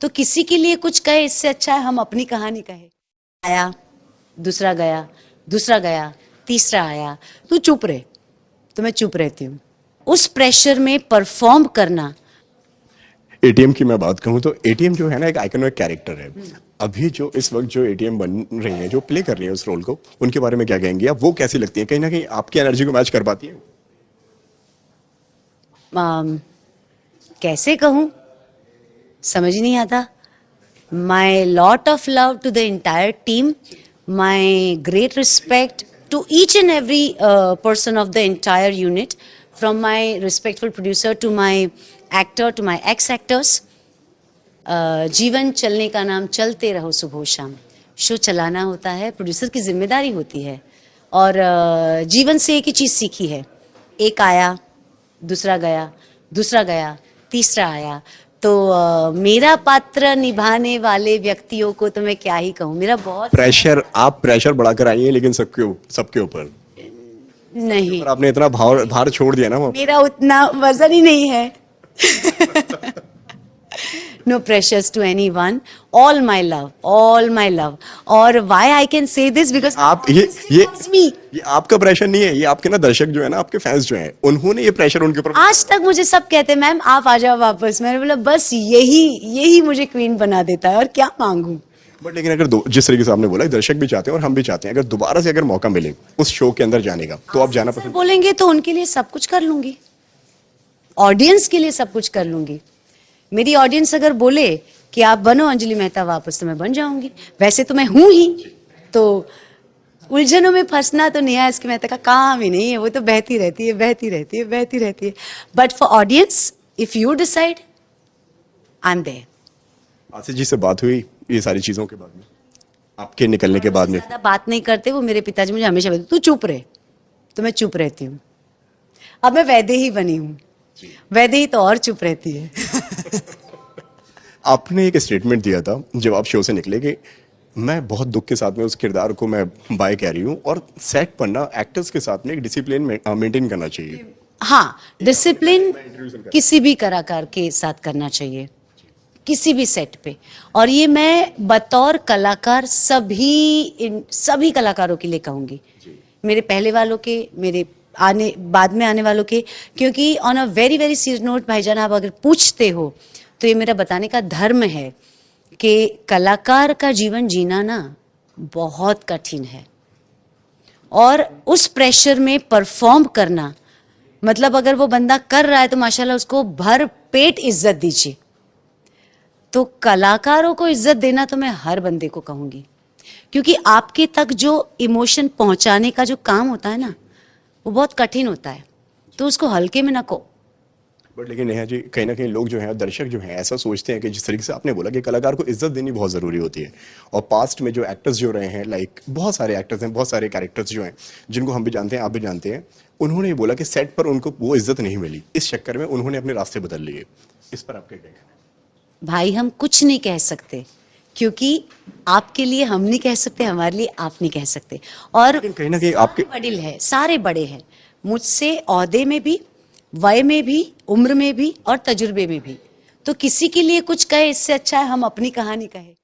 तो किसी के लिए कुछ कहे इससे अच्छा है हम अपनी कहानी कहे। आया, दूसरा गया, दूसरा गया, तीसरा आया, तू चुप रहे, तो मैं चुप रहती हूँ। उस प्रेशर में परफॉर्म करना। एटीएम की मैं बात कहूँ तो एटीएम जो है ना एक आइकॉनिक कैरेक्टर है। अभी जो इस वक्त जो एटीएम बन रही हैं, जो प्ले कर रही हैं उस रोल को, उनके बारे में क्या कहेंगे आप? वो कैसी लगती है? कहीं ना कहीं आपकी एनर्जी को मैच कर पाती है? कैसे कहूँ, समझ नहीं आता। My lot of love to the entire team, my great respect to each and every person of the entire unit, from my respectful producer to my actor to my ex-actors. जीवन चलने का नाम चलते रहो सुबह शाम। शो चलाना होता है, प्रोड्यूसर की जिम्मेदारी होती है। और जीवन से एक ही चीज़ सीखी है, एक आया, दूसरा गया, दूसरा गया, तीसरा आया। तो मेरा पात्र निभाने वाले व्यक्तियों को तो मैं क्या ही कहूँ, मेरा बहुत प्रेशर, आप प्रेशर बढ़ाकर आई हैं, लेकिन सबके ऊपर नहीं, पर आपने इतना भार छोड़ दिया ना। मेरा उतना वजन ही नहीं है। No pressures to anyone. All my love, all my love. और why I can say this because आप ये आपका प्रेशर नहीं है, ये आपके ना दर्शक जो है ना, आपके फैंस जो हैं, उन्होंने ये प्रेशर उनके ऊपर। आज तक मुझे सब कहते हैं मैम आप आ जाओ वापस। मैंने बोला बस यही मुझे क्वीन बना देता है, और क्या मांगू। बट लेकिन अगर जिस तरीके से आपने बोला, दर्शक भी चाहते हैं और हम भी चाहते हैं, अगर दोबारा से अगर मौका मिले उस शो के अंदर जाने का, तो आप जाना पसंद बोलेंगे तो उनके लिए सब कुछ कर लूंगी, ऑडियंस के लिए सब कुछ कर लूंगी। मेरी ऑडियंस अगर बोले कि आप बनो अंजलि मेहता वापस, तो मैं बन जाऊंगी। वैसे तो मैं हूं ही, तो उलझनों में फंसना तो नेहा इसके मेहता का काम ही नहीं है। वो तो बहती रहती है, बहती रहती है, बहती रहती है। But for audience, if you decide, I am there. Ashish ji से बात हुई ये सारी चीजों के बाद में, आपके निकलने के बाद में? ज्यादा बात नहीं करते वो, मेरे पिताजी मुझे हमेशा बोलते तू चुप रहे, तो मैं चुप रहती हूँ। अब मैं वैदेही बनी हूँ, वैदेही तो और चुप रहती है। आपने एक स्टेटमेंट दिया था जब आप शो से निकले कि मैं बहुत दुख के साथ में उस किरदार को मैं बाय कह रही हूँ, और सेट पर ना एक्टर्स के साथ में एक डिसिप्लिन मेंटेन करना चाहिए। हाँ, डिसिप्लिन किसी भी कलाकार के साथ करना चाहिए, किसी भी सेट पे। और ये मैं बतौर कलाकार सभी कलाकारों के लिए कहूँगी, मेरे पहले वालों के, मेरे बाद में आने वालों के। क्योंकि on a very very serious note भाईजान, आप अगर पूछते हो तो ये मेरा बताने का धर्म है कि कलाकार का जीवन जीना ना बहुत कठिन है, और उस प्रेशर में परफॉर्म करना, मतलब अगर वो बंदा कर रहा है तो माशाल्लाह उसको भर पेट इज्जत दीजिए। तो कलाकारों को इज्जत देना तो मैं हर बंदे को कहूँगी, क्योंकि आपके तक जो इमोशन पहुंचाने का जो काम होता है ना, वो बहुत कठिन होता है, तो उसको हल्के में ना को। बट लेकिन नेहा जी, कहीं ना कहीं लोग जो हैं, दर्शक जो हैं, ऐसा सोचते हैं कि जिस तरीके से आपने बोला कि कलाकार को इज्जत देनी बहुत ज़रूरी होती है, और पास्ट में जो एक्टर्स जो रहे हैं, लाइक बहुत सारे एक्टर्स हैं, बहुत सारे कैरेक्टर्स जो हैं, जिनको हम भी जानते हैं, आप भी जानते हैं, उन्होंने ये बोला कि सेट पर उनको वो इज्जत नहीं मिली, इस चक्कर में उन्होंने अपने रास्ते बदल लिए। इस पर आपका क्या कहना है? भाई हम कुछ नहीं कह सकते, क्योंकि आपके लिए हम नहीं कह सकते, हमारे लिए आप नहीं कह सकते। और कहीं ना कहीं आपके वडील है, सारे बड़े हैं मुझसे, ओहदे में भी, वय में भी, उम्र में भी, और तजुर्बे में भी। तो किसी के लिए कुछ कहे इससे अच्छा है हम अपनी कहानी कहे।